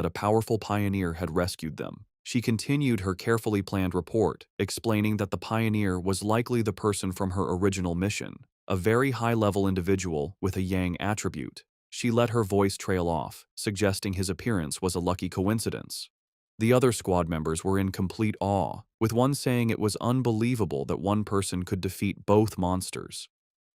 that a powerful pioneer had rescued them. She continued her carefully planned report, explaining that the pioneer was likely the person from her original mission, a very high-level individual with a Yang attribute. She let her voice trail off, suggesting his appearance was a lucky coincidence. The other squad members were in complete awe, with one saying it was unbelievable that one person could defeat both monsters.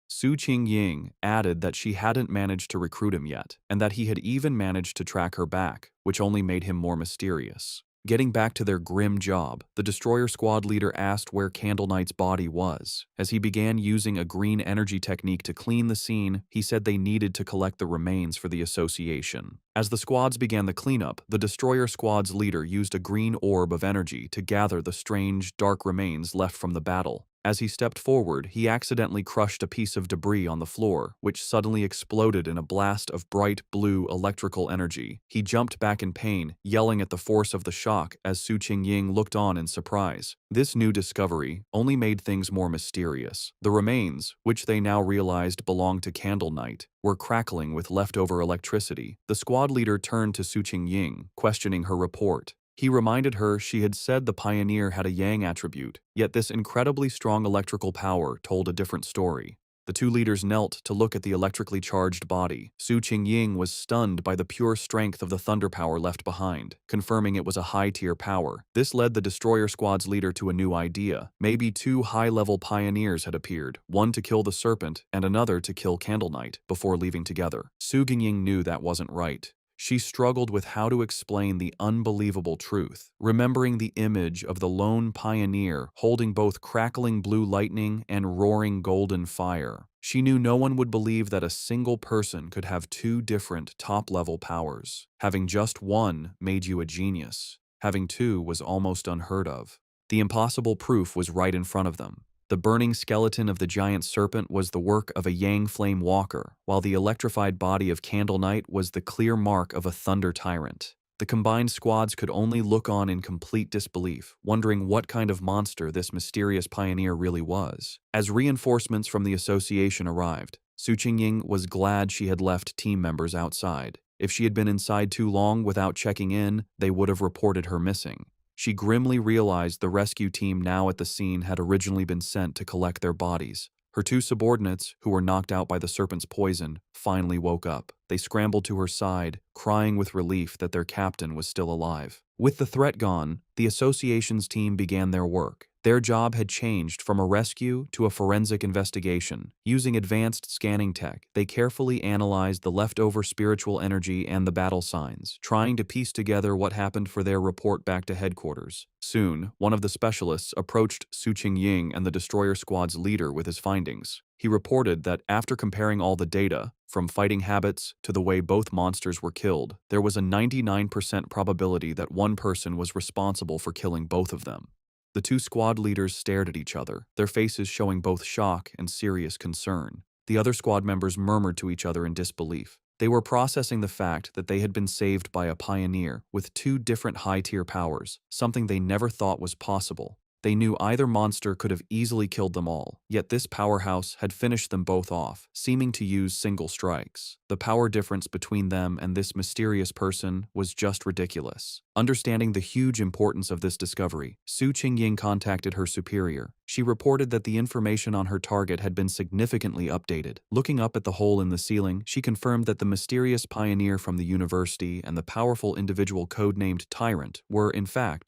Su Qingying added that she hadn't managed to recruit him yet, and that he had even managed to track her back, which only made him more mysterious. Getting back to their grim job, the destroyer squad leader asked where Candle Knight's body was. As he began using a green energy technique to clean the scene, he said they needed to collect the remains for the association. As the squads began the cleanup, the destroyer squad's leader used a green orb of energy to gather the strange, dark remains left from the battle. As he stepped forward, he accidentally crushed a piece of debris on the floor, which suddenly exploded in a blast of bright blue electrical energy. He jumped back in pain, yelling at the force of the shock as Su Qingying looked on in surprise. This new discovery only made things more mysterious. The remains, which they now realized belonged to Candle Knight, were crackling with leftover electricity. The squad leader turned to Su Qingying, questioning her report. He reminded her she had said the pioneer had a Yang attribute, yet this incredibly strong electrical power told a different story. The two leaders knelt to look at the electrically charged body. Su Qingying was stunned by the pure strength of the thunder power left behind, confirming it was a high-tier power. This led the destroyer squad's leader to a new idea. Maybe two high-level pioneers had appeared, one to kill the serpent and another to kill Candle Knight, before leaving together. Su Qingying knew that wasn't right. She struggled with how to explain the unbelievable truth, remembering the image of the lone pioneer holding both crackling blue lightning and roaring golden fire. She knew no one would believe that a single person could have two different top-level powers. Having just one made you a genius. Having two was almost unheard of. The impossible proof was right in front of them. The burning skeleton of the giant serpent was the work of a Yang Flame Walker, while the electrified body of Candle Knight was the clear mark of a Thunder Tyrant. The combined squads could only look on in complete disbelief, wondering what kind of monster this mysterious pioneer really was. As reinforcements from the association arrived, Su Qingying was glad she had left team members outside. If she had been inside too long without checking in, they would have reported her missing. She grimly realized the rescue team now at the scene had originally been sent to collect their bodies. Her two subordinates, who were knocked out by the serpent's poison, finally woke up. They scrambled to her side, crying with relief that their captain was still alive. With the threat gone, the association's team began their work. Their job had changed from a rescue to a forensic investigation. Using advanced scanning tech, they carefully analyzed the leftover spiritual energy and the battle signs, trying to piece together what happened for their report back to headquarters. Soon, one of the specialists approached Su Qingying and the destroyer squad's leader with his findings. He reported that after comparing all the data, from fighting habits to the way both monsters were killed, there was a 99% probability that one person was responsible for killing both of them. The two squad leaders stared at each other, their faces showing both shock and serious concern. The other squad members murmured to each other in disbelief. They were processing the fact that they had been saved by a pioneer with two different high-tier powers, something they never thought was possible. They knew either monster could have easily killed them all, yet this powerhouse had finished them both off, seeming to use single strikes. The power difference between them and this mysterious person was just ridiculous. Understanding the huge importance of this discovery, Su Qingying contacted her superior. She reported that the information on her target had been significantly updated. Looking up at the hole in the ceiling, she confirmed that the mysterious pioneer from the university and the powerful individual codenamed Tyrant were, in fact,